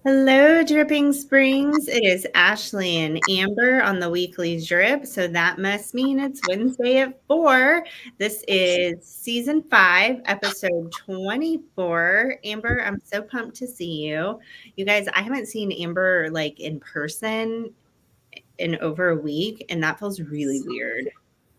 Hello, Dripping Springs. It is Ashley and Amber on the weekly drip. So that must mean it's Wednesday at 4. This is season 5, episode 24. Amber, I'm so pumped to see you. You guys, I haven't seen Amber like in person in over a week, and that feels really weird.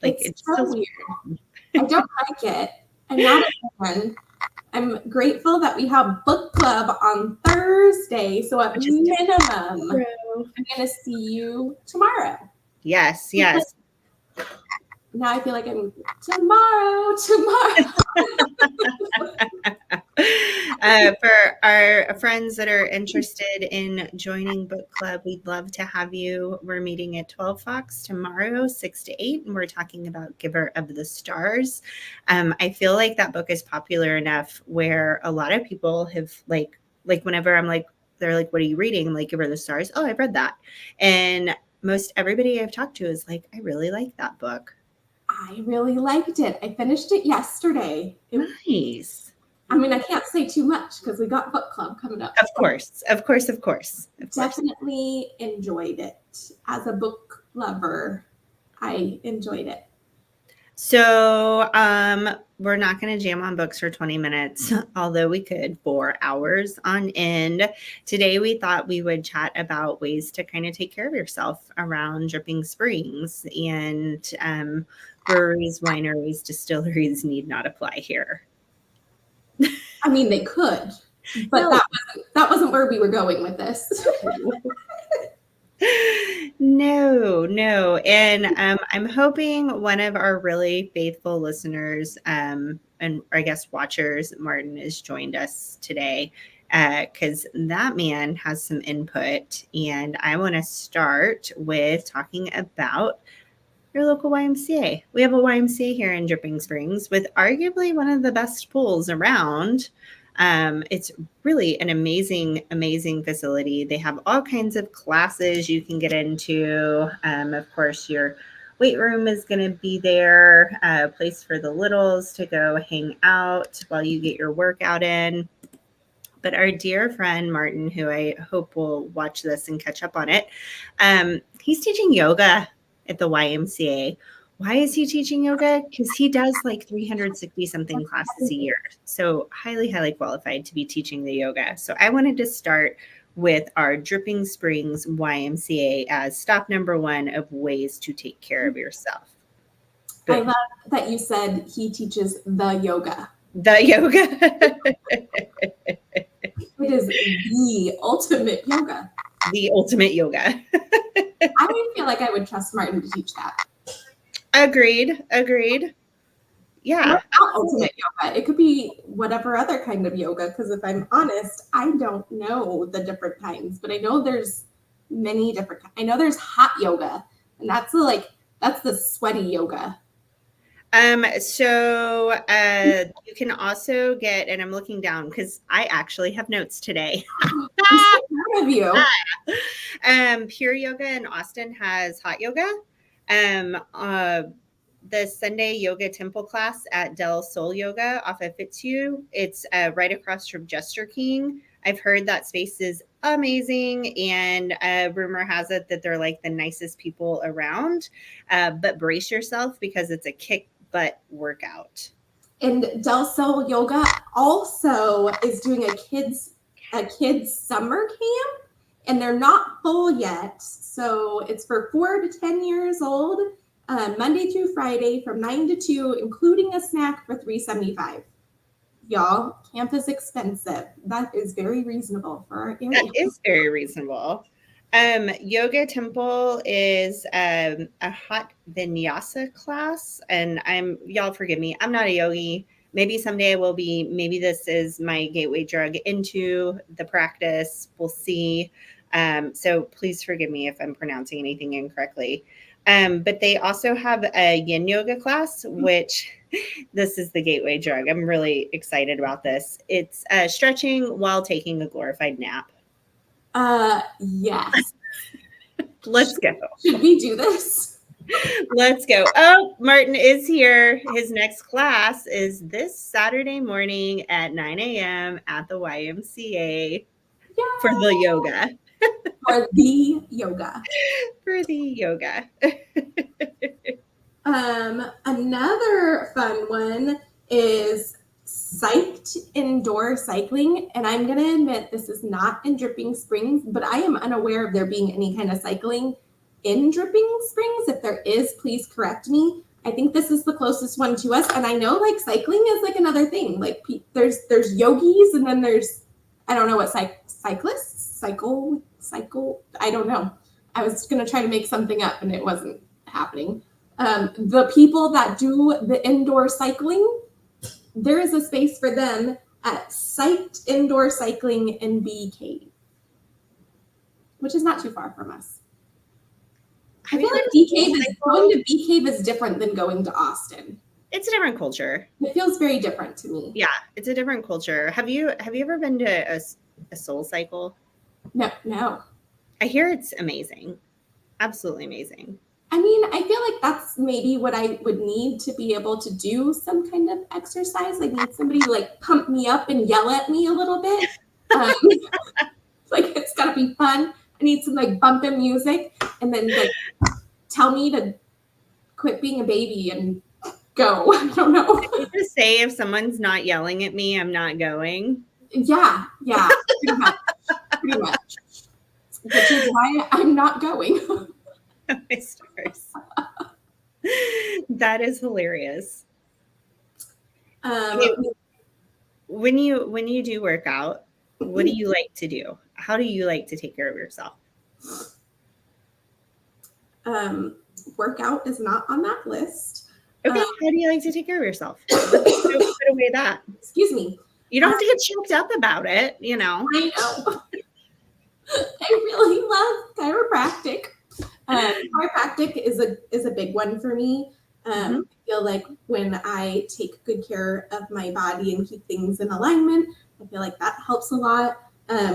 Like It's it just so feels weird. I don't like it. I'm not a fan. I'm grateful that we have book club on Thursday. So at minimum, I'm going to see you tomorrow. Yes, yes. Now I feel like I'm tomorrow. For our friends that are interested in joining book club, we'd love to have you. We're meeting at 12 Fox tomorrow, 6 to 8, and we're talking about Giver of the Stars. I feel like that book is popular enough where a lot of people have like whenever I'm like, they're like, what are you reading? I'm like, Giver of the Stars. Oh, I've read that. And most everybody I've talked to is like, I really like that book. I really liked it. I finished it yesterday. Nice. I mean, I can't say too much because we got book club coming up. Of course. Definitely enjoyed it. As a book lover, I enjoyed it. So we're not going to jam on books for 20 minutes, although we could for hours on end. Today we thought we would chat about ways to kind of take care of yourself around Dripping Springs, and breweries, wineries, distilleries need not apply here. I mean, they could, but No. that wasn't where we were going with this. No. And I'm hoping one of our really faithful listeners and I guess watchers, Martin, has joined us today because that man has some input. And I want to start with talking about your local YMCA. We have a YMCA here in Dripping Springs with arguably one of the best pools around. It's really an amazing facility. They have all kinds of classes you can get into. Of course, your weight room is going to be there, a place for the littles to go hang out while you get your workout in. But our dear friend Martin, who I hope will watch this and catch up on it, he's teaching yoga at the YMCA. Why is he teaching yoga? Because he does like 360 something classes a year. So highly qualified to be teaching the yoga. So I wanted to start with our Dripping Springs YMCA as stop number 1 of ways to take care of yourself. I love that you said he teaches the yoga. The yoga. It is the ultimate yoga. The ultimate yoga. I feel like I would trust Martin to teach that. Agreed. Yeah. Not ultimate yoga. It could be whatever other kind of yoga. Because if I'm honest, I don't know the different kinds, but I know there's many different. I know there's hot yoga, and that's the sweaty yoga. So you can also get, and I'm looking down because I actually have notes today. I'm so proud of you. Pure Yoga in Austin has hot yoga. The Sunday Yoga Temple class at Del Sol Yoga off of Fitzhugh. It's right across from Jester King. I've heard that space is amazing, and rumor has it that they're like the nicest people around. But brace yourself because it's a kick butt workout. And Del Sol Yoga also is doing a kids summer camp, and they're not full yet. So it's for 4 to 10 years old, Monday through Friday from 9 to 2, including a snack for $3.75. Y'all, camp is expensive. That is very reasonable for our area. That is very reasonable. Yoga Temple is a hot vinyasa class, and y'all forgive me, I'm not a yogi. Maybe someday I will be. Maybe this is my gateway drug into the practice. We'll see. So please forgive me if I'm pronouncing anything incorrectly. But they also have a yin yoga class, which this is the gateway drug. I'm really excited about this. It's stretching while taking a glorified nap. Yes. Let's go. Should we do this? Let's go. Oh, Martin is here. His next class is this Saturday morning at 9 a.m. at the YMCA. For the yoga. For the yoga. For the yoga. Another fun one is psyched indoor cycling. And I'm going to admit this is not in Dripping Springs, but I am unaware of there being any kind of cycling in Dripping Springs. If there is, please correct me. I think this is the closest one to us. And I know like cycling is like another thing. Like there's yogis, and then there's, I don't know what cyclists, cycle. I don't know. I was going to try to make something up and it wasn't happening. The people that do the indoor cycling, there is a space for them at Site Indoor Cycling in Bee Cave, which is not too far from us. I feel like going to Bee Cave is different than going to Austin. It's a different culture. It feels very different to me. Yeah, it's a different culture. Have you ever been to a Soul Cycle? No. I hear it's amazing. Absolutely amazing. I mean, I feel like that's maybe what I would need to be able to do some kind of exercise. Like need somebody to like pump me up and yell at me a little bit. Like it's gotta be fun. I need some like bumping music and then like tell me to quit being a baby and go. I don't know. I need to say if someone's not yelling at me, I'm not going. Yeah, pretty much. Which is why I'm not going. My stars. That is hilarious. When you do work out, what do you like to do? How do you like to take care of yourself? Workout is not on that list. Okay, how do you like to take care of yourself? Let's put away that. Excuse me. You don't have to get choked up about it, you know. I know. I really love chiropractic. Chiropractic is a big one for me. I feel like when I take good care of my body and keep things in alignment, I feel like that helps a lot.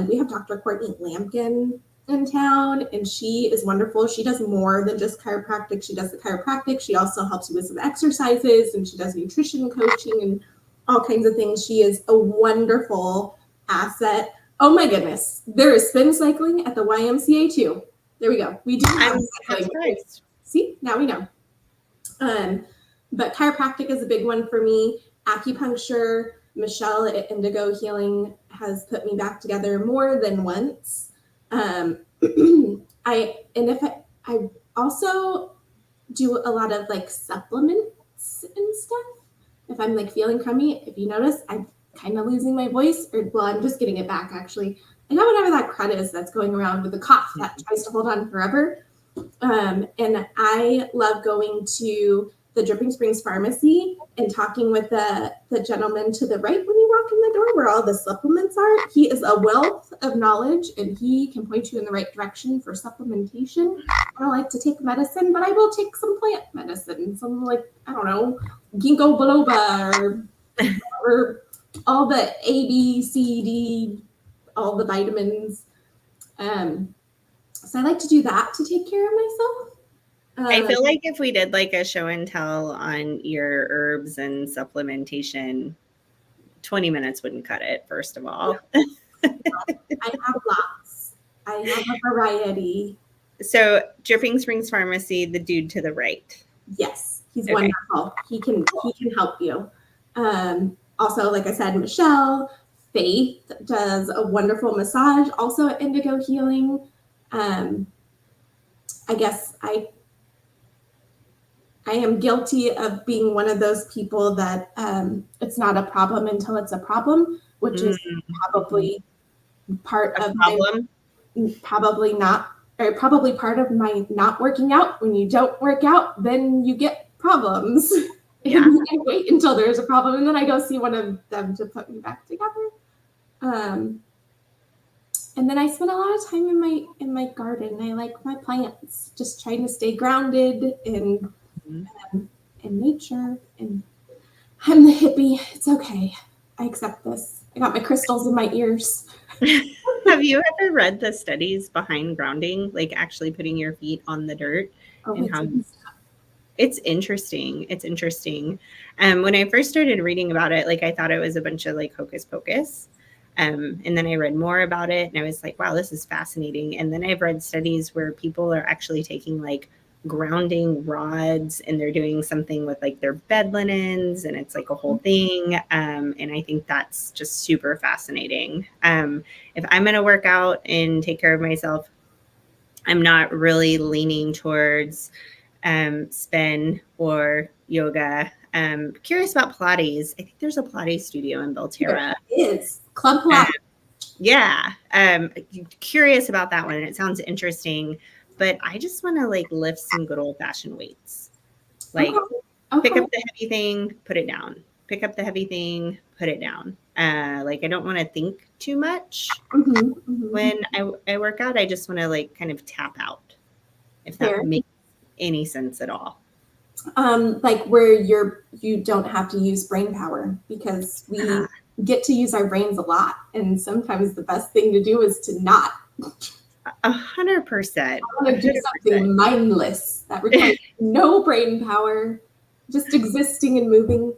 We have Dr. Courtney Lampkin in town, and she is wonderful. She does more than just chiropractic. She does the chiropractic. She also helps you with some exercises, and she does nutrition coaching and all kinds of things. She is a wonderful asset. Oh my goodness. There is spin cycling at the YMCA too. There we go. We do have cycling. See, now we know. But chiropractic is a big one for me. Acupuncture, Michelle at Indigo Healing has put me back together more than once. I also do a lot of like supplements and stuff. If I'm like feeling crummy, if you notice, I'm kind of losing my voice, I'm just getting it back actually. I know whatever that crud is that's going around with the cough that tries to hold on forever. And I love going to the Dripping Springs Pharmacy and talking with the gentleman to the right when you walk in the door where all the supplements are. He is a wealth of knowledge and he can point you in the right direction for supplementation. I don't like to take medicine, but I will take some plant medicine, some like, I don't know, ginkgo biloba or all the A, B, C, D, all the vitamins. So I like to do that to take care of myself. I feel like if we did like a show and tell on your herbs and supplementation, 20 minutes wouldn't cut it, first of all. I have lots. I have a variety. So Dripping Springs Pharmacy, the dude to the right. Yes, he's wonderful. He can help you. Also, like I said, Michelle, Faith does a wonderful massage, also at Indigo Healing. I guess I am guilty of being one of those people that it's not a problem until it's a problem, which is probably part of probably part of my not working out. When you don't work out, then you get problems. Yeah. And I wait until there's a problem, and then I go see one of them to put me back together. And then I spend a lot of time in my garden. I like my plants, just trying to stay grounded in nature. And I'm the hippie. It's okay. I accept this. I got my crystals in my ears. Have you ever read the studies behind grounding, like actually putting your feet on the dirt? And how it's interesting. It's interesting. When I first started reading about it, like I thought it was a bunch of like hocus pocus. And then I read more about it and I was like, wow, this is fascinating. And then I've read studies where people are actually taking like grounding rods and they're doing something with like their bed linens and it's like a whole thing. And I think that's just super fascinating. If I'm going to work out and take care of myself, I'm not really leaning towards spin or yoga. Curious about Pilates. I think there's a Pilates studio in Belterra. There is Club Um, Pilates. yeah. Curious about that one. It sounds interesting, but I just want to like lift some good old fashioned weights. Like pick Okay. up the heavy thing, put it down. Pick up the heavy thing, put it down. Like I don't want to think too much when I work out. I just want to like kind of tap out, if that Fair. makes any sense at all. Like where you don't have to use brain power because we get to use our brains a lot, and sometimes the best thing to do is to not. 100%. I want to do something mindless that requires no brain power, just existing and moving.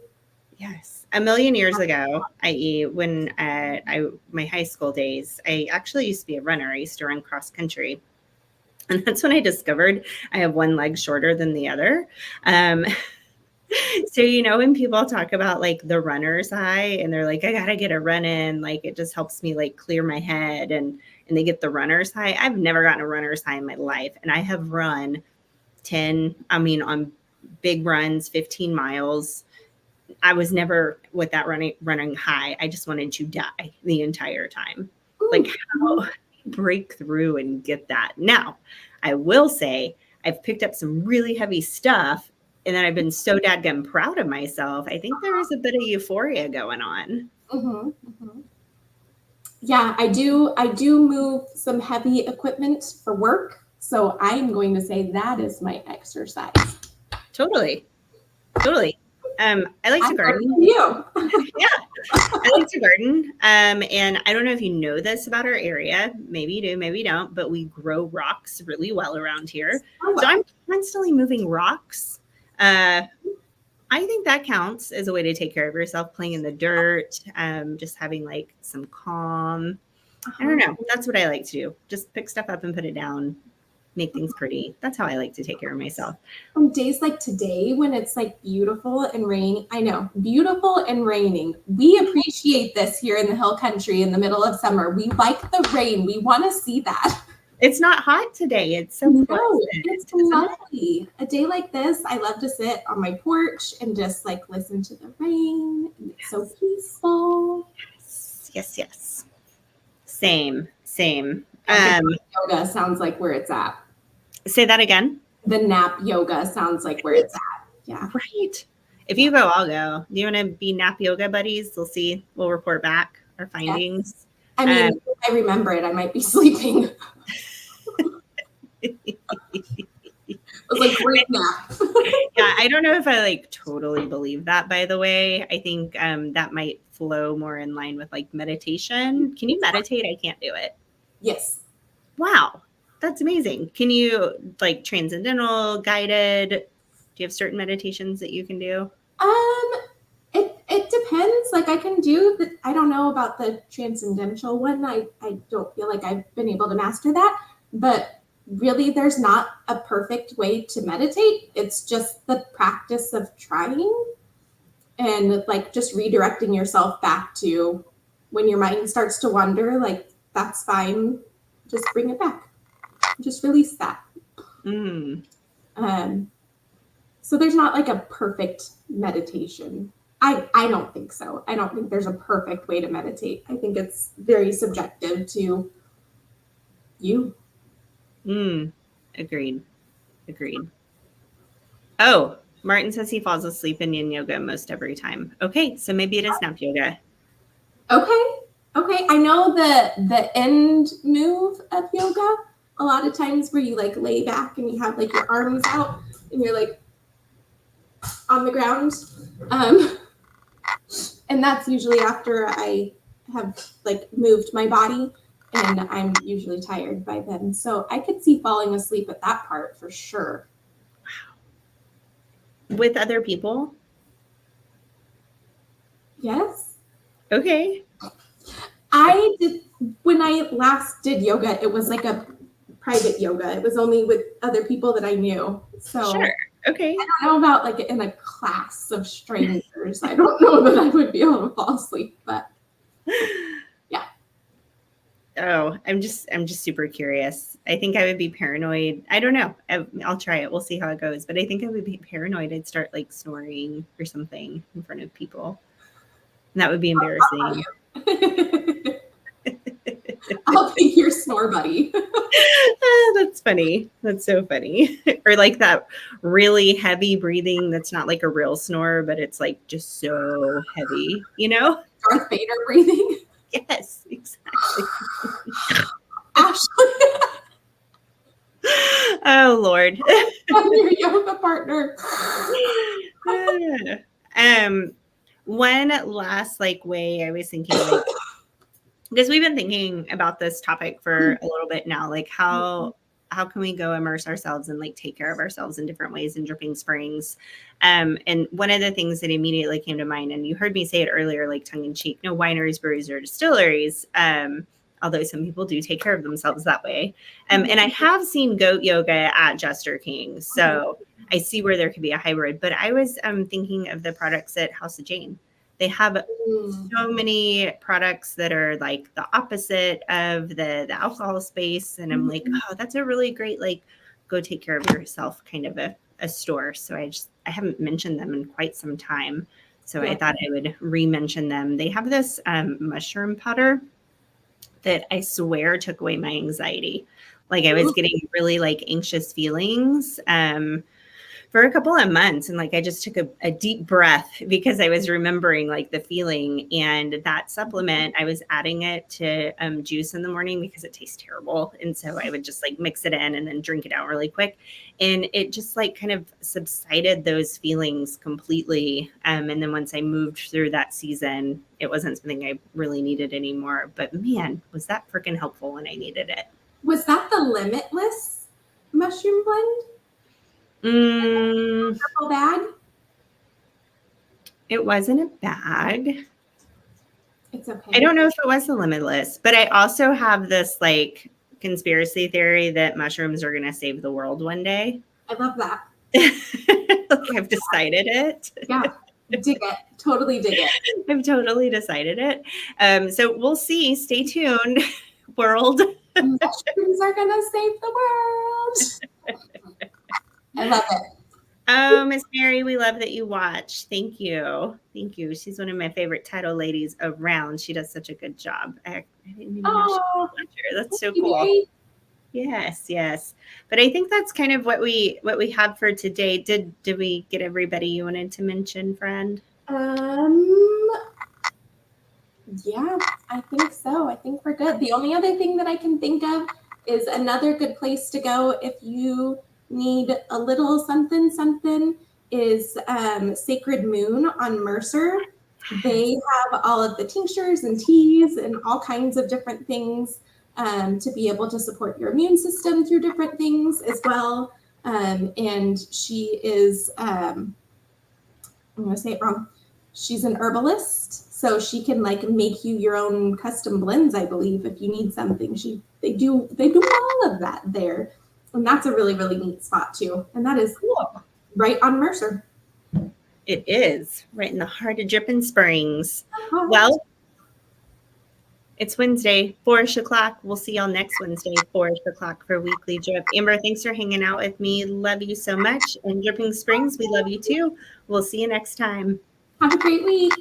Yes. A million years ago, i.e., when my high school days, I actually used to be a runner. I used to run cross country. And that's when I discovered I have one leg shorter than the other. So, when people talk about like the runner's high and they're like, I got to get a run in, like it just helps me like clear my head and they get the runner's high. I've never gotten a runner's high in my life. And I have run on big runs, 15 miles. I was never with that running high. I just wanted to die the entire time. Like how break through and get that. Now, I will say I've picked up some really heavy stuff and then I've been so dadgum proud of myself. I think there is a bit of euphoria going on. Yeah, I do move some heavy equipment for work, so I'm going to say that is my exercise. Totally. I like to garden. You. Yeah, I like to garden. And I don't know if you know this about our area. Maybe you do, maybe you don't, but we grow rocks really well around here. So I'm constantly moving rocks. I think that counts as a way to take care of yourself, playing in the dirt, just having like some calm. I don't know. That's what I like to do. Just pick stuff up and put it down, make things pretty. That's how I like to take care of myself. On days like today when it's like beautiful and raining, I know, beautiful and raining. We appreciate this here in the hill country in the middle of summer. We like the rain. We want to see that. It's not hot today. It's so pleasant. It's lovely. A day like this, I love to sit on my porch and just like listen to the rain. And it's so peaceful. Yes. Same. Yoga sounds like where it's at. Say that again. The nap yoga sounds like where it's at. Yeah. Right. If you go, I'll go. Do you want to be nap yoga buddies? We'll report back our findings. Yes. I mean, if I remember it, I might be sleeping. It was like great nap. Yeah, I don't know if I like totally believe that, by the way. I think that might flow more in line with like meditation. Can you meditate? I can't do it. Yes. Wow. That's amazing. Can you like transcendental, guided? Do you have certain meditations that you can do? It depends. Like I can do I don't know about the transcendental one. I don't feel like I've been able to master that, but really there's not a perfect way to meditate. It's just the practice of trying and like just redirecting yourself back to when your mind starts to wander, like that's fine. Just bring it back. Just release that. So there's not like a perfect meditation. I don't think so. I don't think there's a perfect way to meditate. I think it's very subjective to you. Agreed. Oh, Martin says he falls asleep in yin yoga most every time. Okay, so maybe it is nap yoga. Okay. I know the end move of yoga, a lot of times where you like lay back and you have like your arms out and you're like on the ground. And that's usually after I have like moved my body and I'm usually tired by then. So I could see falling asleep at that part for sure. Wow. With other people? Yes. Okay. I did, when I last did yoga, it was like a private yoga. It was only with other people that I knew. So Sure. Okay. I don't know about like in a class of strangers. I don't know that I would be able to fall asleep, but yeah. Oh, I'm just super curious. I think I would be paranoid. I don't know. I'll try it. We'll see how it goes. But I think I would be paranoid. I'd start like snoring or something in front of people. And that would be embarrassing. I'll be your snore buddy. That's funny. That's so funny. Or like that really heavy breathing that's not like a real snore, but it's like just so heavy, you know? Darth Vader breathing. Yes, exactly. Ashley. Oh Lord. I'm your yoga partner. One last like way I was thinking, like, because we've been thinking about this topic for a little bit now, like how can we go immerse ourselves and like take care of ourselves in different ways in Dripping Springs? And one of the things that immediately came to mind, and you heard me say it earlier, like tongue in cheek, no wineries, breweries, or distilleries. Although some people do take care of themselves that way. And I have seen goat yoga at Jester King. So I see where there could be a hybrid, but I was thinking of the products at House of Jane. They have so many products that are like the opposite of the alcohol space. And I'm like, oh, that's a really great, like, go take care of yourself kind of a store. So I haven't mentioned them in quite some time. So I thought I would re-mention them. They have this mushroom powder that I swear took away my anxiety. Like I was getting really like anxious feelings for a couple of months. And like, I just took a deep breath because I was remembering like the feeling. And that supplement, I was adding it to juice in the morning because it tastes terrible. And so I would just like mix it in and then drink it out really quick. And it just like kind of subsided those feelings completely. And then once I moved through that season, it wasn't something I really needed anymore. But man, was that freaking helpful when I needed it. Was that the Limitless mushroom blend? Purple bag? It wasn't a bag. It's okay. I don't know if it was the Limitless, but I also have this like conspiracy theory that mushrooms are going to save the world one day. I love that. I've decided it. Yeah, dig it. Totally dig it. I've totally decided it. So we'll see. Stay tuned, world. Mushrooms are going to save the world. I love it. Oh, Miss Mary, we love that you watch. Thank you. Thank you. She's one of my favorite title ladies around. She does such a good job. I didn't even know she was a watcher. That's so cool. Yes. But I think that's kind of what we have for today. Did we get everybody you wanted to mention, friend? Yeah, I think so. I think we're good. The only other thing that I can think of is another good place to go if you need a little something is Sacred Moon on Mercer. They have all of the tinctures and teas and all kinds of different things to be able to support your immune system through different things as well. And she is, I'm going to say it wrong. She's an herbalist, so she can like make you your own custom blends, I believe, if you need something. They do all of that there. And that's a really, really neat spot too. And that is cool. Right on Mercer. It is right in the heart of Dripping Springs. Well, it's Wednesday, 4-ish o'clock. We'll see y'all next Wednesday, 4-ish o'clock for Weekly Drip. Amber, thanks for hanging out with me. Love you so much. And Dripping Springs, we love you too. We'll see you next time. Have a great week.